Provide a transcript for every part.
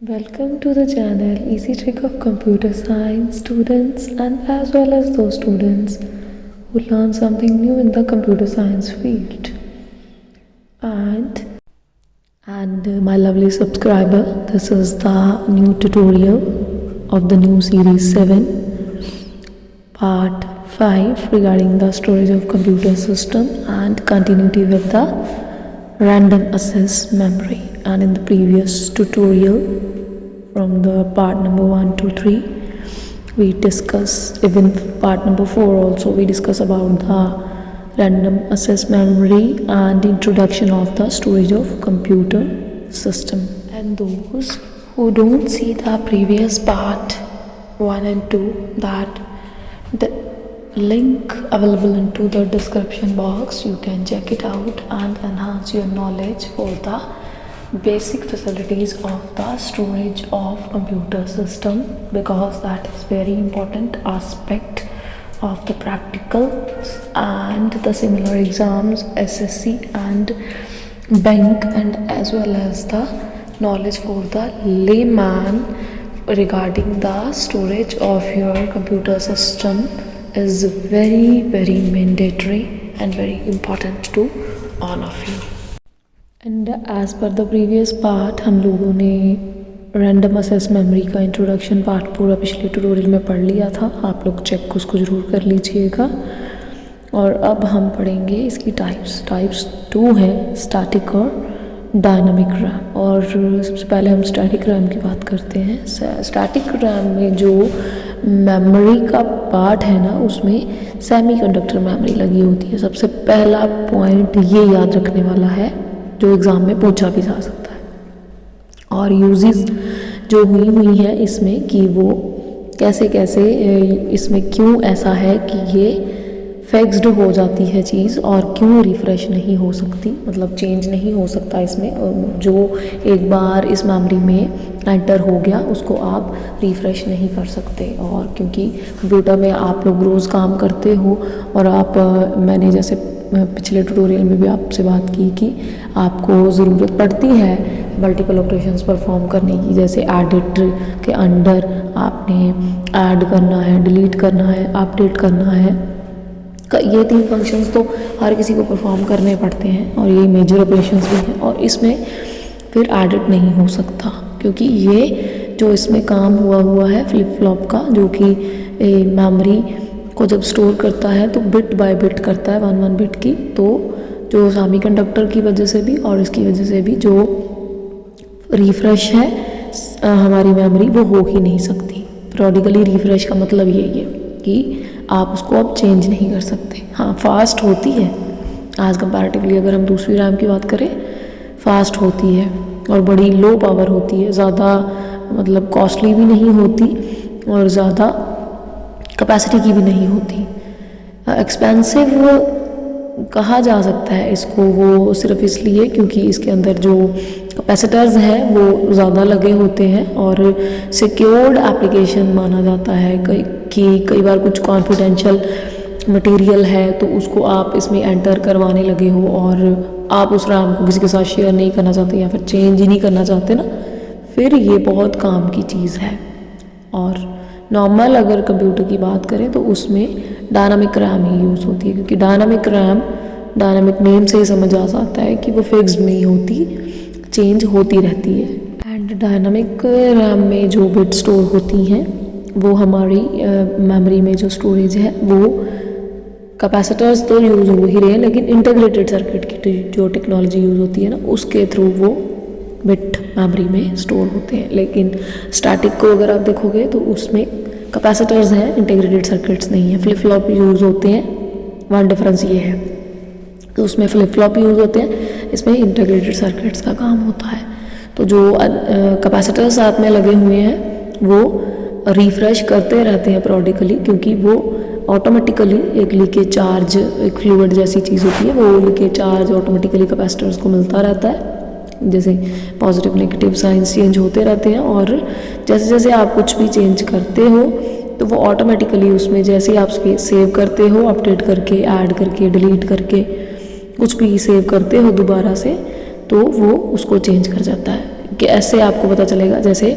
Welcome to the channel Easy Trick of Computer Science students and as well as those students who learn something new in the computer science field. And my lovely subscriber, this is the new tutorial of the new series 7 part 5 regarding the storage of computer system and continuity with the random access memory. And in the previous tutorial from the part number 1 to 3 we discuss, even part number 4 also we discuss about the random access memory and introduction of the storage of computer system. And those who don't see the previous part 1 and 2, that the link available into the description box, you can check it out and enhance your knowledge for the basic facilities of the storage of computer system, because that is very important aspect of the practicals and the similar exams, SSC and bank, and as well as the knowledge for the layman regarding the storage of your computer system is very mandatory and very important to all of you. And as per the previous part, हम लोगों ने random assess memory का introduction part पूरा पिछले tutorial में पढ़ लिया था. आप लोग चेक उसको ज़रूर कर लीजिएगा. और अब हम पढ़ेंगे इसकी टाइप्स 2 हैं, स्टैटिक और डायनामिक रैम. और सबसे पहले हम स्टैटिक रैम की बात करते हैं. स्टैटिक रैम में जो मेमोरी का पार्ट है ना, उसमें सेमीकंडक्टर मेमोरी लगी होती है. सबसे पहला पॉइंट ये याद रखने वाला है जो एग्ज़ाम में पूछा भी जा सकता है. और यूजेस जो हुई है इसमें कि वो कैसे इसमें क्यों ऐसा है कि ये फिक्स्ड हो जाती है चीज़ और क्यों रिफ़्रेश नहीं हो सकती, मतलब चेंज नहीं हो सकता इसमें. जो एक बार इस मेमोरी में एंटर हो गया उसको आप रिफ़्रेश नहीं कर सकते. और क्योंकि कंप्यूटर में आप लोग रोज़ काम करते हो और मैंने जैसे पिछले ट्यूटोरियल में भी आपसे बात की कि आपको ज़रूरत पड़ती है मल्टीपल ऑपरेशंस परफॉर्म करने की. जैसे एडिट के अंडर आपने ऐड करना है, डिलीट करना है, अपडेट करना है. ये 3 फंक्शंस तो हर किसी को परफॉर्म करने पड़ते हैं और ये मेजर ऑपरेशंस भी हैं. और इसमें फिर एडिट नहीं हो सकता क्योंकि ये जो इसमें काम हुआ है फ्लिप फ्लॉप का, जो कि मेमोरी को जब स्टोर करता है तो बिट बाय बिट करता है 1 बिट की. तो जो सेमीकंडक्टर की वजह से भी और इसकी वजह से भी जो रिफ़्रेश है हमारी मेमोरी वो हो ही नहीं सकती. पीरियडिकली रिफ़्रेश का मतलब यही है कि आप उसको अब चेंज नहीं कर सकते. हाँ, फास्ट होती है आज कंपैरेटिवली. अगर हम दूसरी रैम की बात करें, फास्ट होती है और बड़ी लो पावर होती है, ज़्यादा मतलब कॉस्टली भी नहीं होती और ज़्यादा कैपेसिटी की भी नहीं होती. एक्सपेंसिव कहा जा सकता है इसको वो सिर्फ इसलिए क्योंकि इसके अंदर जो कैपेसिटर्स हैं वो ज़्यादा लगे होते हैं और सिक्योर्ड एप्लीकेशन माना जाता है. कई बार कुछ कॉन्फिडेंशियल मटेरियल है तो उसको आप इसमें एंटर करवाने लगे हो और आप उस रैम को किसी के साथ शेयर नहीं करना चाहते या फिर चेंज ही नहीं करना चाहते ना, फिर ये बहुत काम की चीज़ है. और नॉर्मल अगर कंप्यूटर की बात करें तो उसमें डायनामिक रैम ही यूज़ होती है, क्योंकि डायनामिक रैम डायनामिक नेम से ही समझ आ जाता है कि वो फिक्स्ड नहीं होती, चेंज होती रहती है. एंड डायनामिक रैम में जो बिट स्टोर होती हैं वो हमारी मेमोरी में जो स्टोरेज है वो कैपेसिटर्स तो यूज़ हो ही रहे हैं, लेकिन इंटीग्रेटेड सर्किट की जो टेक्नोलॉजी यूज़ होती है ना, उसके थ्रू वो बिट मेमोरी में स्टोर होते हैं. लेकिन स्टैटिक को अगर आप देखोगे तो उसमें कैपेसिटर्स हैं, इंटीग्रेटेड सर्किट्स नहीं है. फ्लिप फ्लॉप यूज़ होते हैं, 1 डिफरेंस ये है. तो उसमें फ्लिप फ्लॉप यूज़ होते हैं, इसमें इंटीग्रेटेड सर्किट्स का काम होता है. तो जो कैपेसिटर्स साथ में लगे हुए हैं वो रिफ़्रेश करते रहते हैं पीरियडिकली, क्योंकि वो ऑटोमेटिकली एक लीकेज चार्ज, एक फ्लूइड जैसी चीज़ होती है, वो लीकेज चार्ज ऑटोमेटिकली कैपेसिटर्स को मिलता रहता है. जैसे पॉजिटिव नेगेटिव साइंस चेंज होते रहते हैं और जैसे आप कुछ भी चेंज करते हो तो वो ऑटोमेटिकली उसमें जैसे ही आप सेव करते हो, अपडेट करके, ऐड करके, डिलीट करके कुछ भी सेव करते हो दोबारा से, तो वो उसको चेंज कर जाता है. कि ऐसे आपको पता चलेगा, जैसे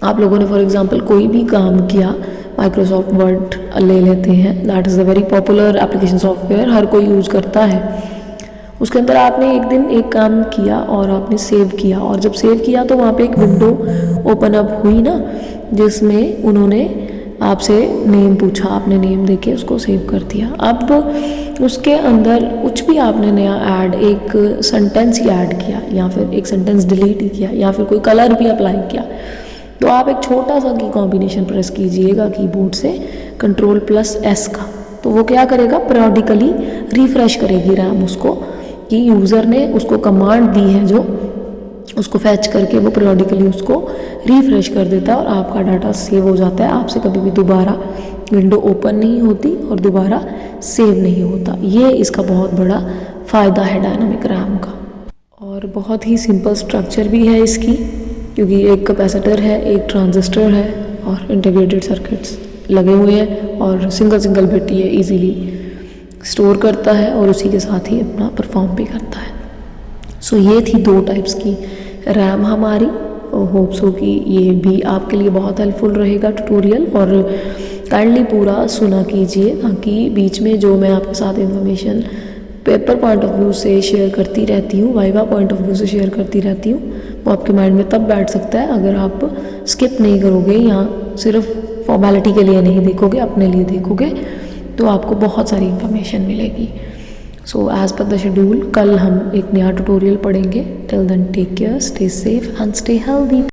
आप लोगों ने फॉर एग्जांपल कोई भी काम किया, माइक्रोसॉफ्ट वर्ड ले लेते हैं, that is a very popular application software, हर कोई यूज़ करता है। उसके अंदर आपने एक दिन एक काम किया और आपने सेव किया, और जब सेव किया तो वहाँ पे एक विंडो ओपन अप हुई ना, जिसमें उन्होंने आपसे नेम पूछा, आपने नेम देके उसको सेव कर दिया। अब उसके अंदर कुछ भी आपने नया ऐड, एक सेंटेंस ही ऐड किया या फिर एक सेंटेंस डिलीट ही किया या फिर कोई कलर भी अप्लाई किया, तो आप एक छोटा सा की कॉम्बिनेशन प्रेस कीजिएगा कीबोर्ड से Ctrl+S का, तो वो क्या करेगा, पीरियडिकली रिफ्रेश करेगी रैम उसको, कि यूज़र ने उसको कमांड दी है जो, उसको फैच करके वो पीरियडिकली उसको रिफ्रेश कर देता है और आपका डाटा सेव हो जाता है। आपसे कभी भी दोबारा विंडो ओपन नहीं होती और दोबारा सेव नहीं होता। ये इसका बहुत बड़ा फ़ायदा है डायनामिक रैम का। और बहुत ही सिंपल स्ट्रक्चर भी है इसकी, क्योंकि एक कैपेसिटर है, एक ट्रांजिस्टर है और इंटीग्रेटेड सर्किट्स लगे हुए हैं, और सिंगल बिट ये इजीली स्टोर करता है और उसी के साथ ही अपना परफॉर्म भी करता है। सो ये थी 2 टाइप्स की रैम हमारी। होप सो कि ये भी आपके लिए बहुत हेल्पफुल रहेगा ट्यूटोरियल, और काइंडली पूरा सुना कीजिए, ताकि बीच में जो मैं आपके साथ information paper point of view से शेयर करती रहती हूँ, वाइवा पॉइंट ऑफ व्यू से शेयर करती रहती हूँ, वो आपके माइंड में तब बैठ सकता है अगर आप स्किप नहीं करोगे या सिर्फ फॉर्मेलिटी के लिए नहीं देखोगे, अपने लिए देखोगे, तो आपको बहुत सारी इन्फॉर्मेशन मिलेगी। So as per the schedule कल हम एक नया ट्यूटोरियल पढ़ेंगे। Till then take care, stay safe and stay healthy.